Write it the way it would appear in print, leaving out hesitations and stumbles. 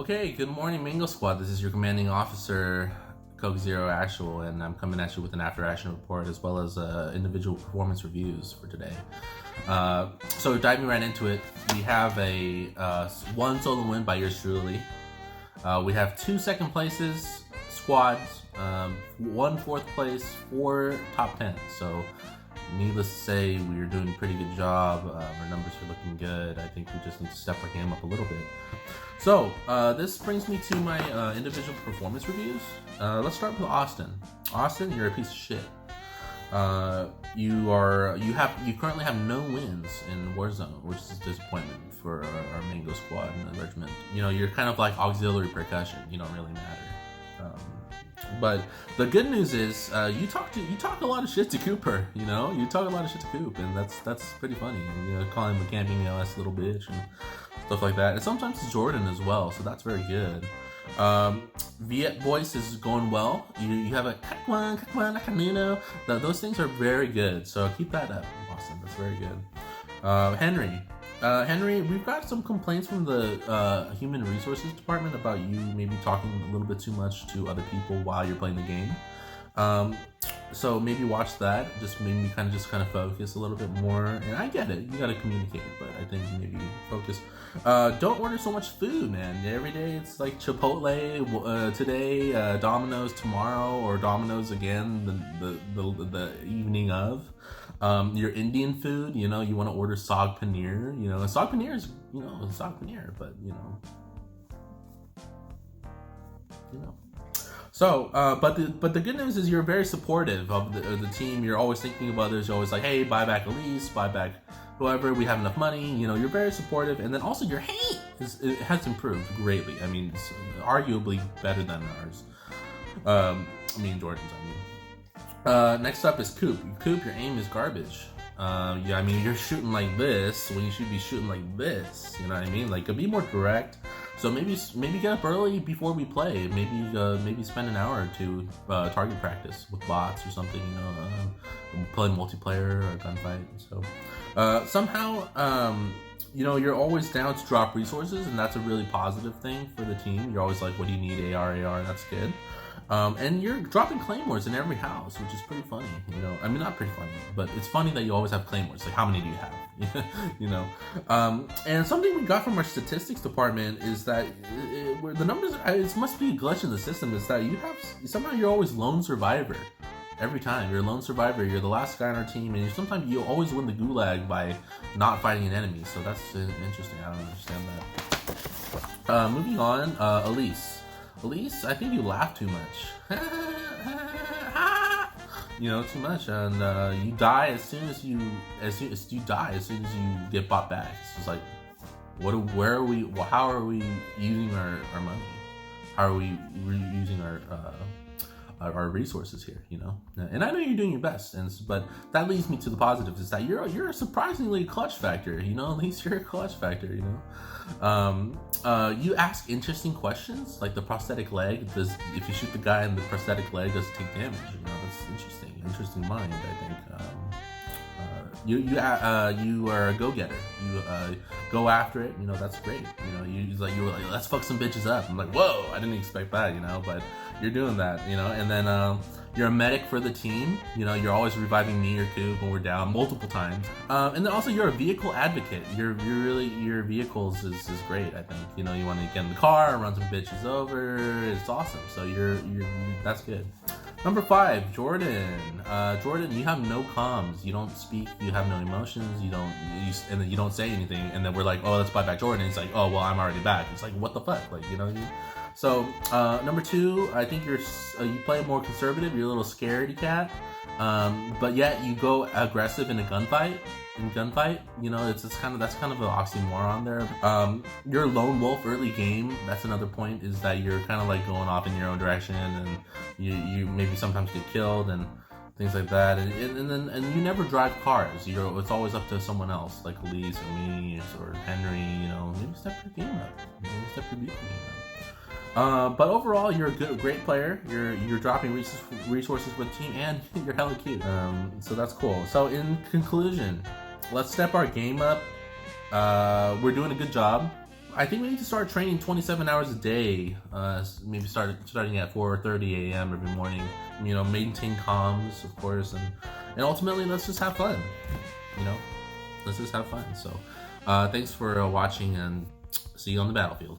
Okay, good morning, Mango Squad. This is your commanding officer, CokeZer0 Actual, and I'm coming at you with an after-action report as well as individual performance reviews for today. So diving right into it, we have a one solo win by yours truly. We have 2 second places squads, 1 fourth place, 4 top 10. So needless to say, we are doing a pretty good job. Our numbers are looking good. I think we just need to step our game up a little bit. So this brings me to my individual performance reviews. Let's start with Austin. Austin, you're a piece of shit. You currently have no wins in Warzone, which is a disappointment for our Mango Squad and the regiment. You know, you're kind of like auxiliary percussion. You don't really matter. But the good news is you talk a lot of shit to Cooper. You know, you talk a lot of shit to Coop, and that's pretty funny. You know, call him a camping ass little bitch and stuff like that. And sometimes it's Jordan as well, so that's very good. Viet voice is going well. You have a Kakwan, those things are very good. So keep that up, Austin. That's very good. Henry, we've got some complaints from the human resources department about you maybe talking a little bit too much to other people while you're playing the game. So maybe watch that. Just maybe kind of focus a little bit more. And I get it, you gotta communicate, but I think maybe focus. Don't order so much food, man. Every day it's like Chipotle today, Domino's tomorrow, or Domino's again the evening of. Your Indian food, you know, you want to order saag paneer. You know, saag paneer is, you know, saag paneer, but you know. So, but the good news is you're very supportive of the team. You're always thinking of others. You're always like, hey, buy back Elise, buy back whoever. We have enough money. You know, you're very supportive. And then also your hate has improved greatly. I mean, it's arguably better than ours. Jordan's. Next up is Coop. Coop, your aim is garbage. Yeah, I mean, you're shooting like this when you should be shooting like this. You know what I mean? Like, be more direct. So maybe get up early before we play. Maybe spend an hour or 2 target practice with bots or something. You know, play multiplayer or gunfight. So somehow, you know, you're always down to drop resources, and that's a really positive thing for the team. You're always like, what do you need? AR, that's good. And you're dropping claymores in every house, which is pretty funny. You know, I mean, not pretty funny, but it's funny that you always have claymores. Like, how many do you have? You know, and something we got from our statistics department is that the numbers. It must be a glitch in the system. Is that somehow you're always lone survivor every time. You're a lone survivor. You're the last guy on our team, and sometimes you always win the gulag by not fighting an enemy. So that's interesting. I don't understand that. Moving on, Elise, I think you laugh too much. You know, too much, and you die as soon as you get bought back. It's just like, where are we? How are we using our money? How are we using our resources here? You know, and I know you're doing your best, but that leads me to the positives. Is that you're a surprisingly clutch factor. You know, at least you're a clutch factor. You know, you ask interesting questions, like the prosthetic leg. If you shoot the guy in the prosthetic leg, does it take damage? You know, that's interesting mind. I think you are a go-getter. You go after it. You know, that's great. You know, you were like, let's fuck some bitches up. I'm like, whoa, I didn't expect that. You know, but you're doing that. You know, and then you're a medic for the team. You know, you're always reviving me or Coop when we're down multiple times. And then also you're a vehicle advocate. Your vehicles is great. I think, you know, you want to get in the car, run some bitches over. It's awesome. So that's good. Number 5, Jordan. Jordan, you have no comms. You don't speak. You have no emotions. And then you don't say anything. And then we're like, oh, let's buy back Jordan. He's like, oh, well, I'm already back. It's like, what the fuck? Like, you know what I mean? So, number 2, I think you play more conservative. You're a little scaredy cat. But yet you go aggressive in a gunfight. You know, that's kind of an oxymoron there. You're a lone wolf early game. That's another point, is that you're kind of like going off in your own direction, and you maybe sometimes get killed and things like that. And you never drive cars. It's always up to someone else, like Elise or me or Henry. You know, maybe step your game up. But overall, you're a great player. You're dropping resources for the team, and you're hella cute. So that's cool. So in conclusion, let's step our game up. We're doing a good job. I think we need to start training 27 hours a day. Maybe starting at 4:30 a.m. every morning. You know, maintain comms, of course, and ultimately, let's just have fun. You know, let's just have fun. So, thanks for watching, and see you on the battlefield.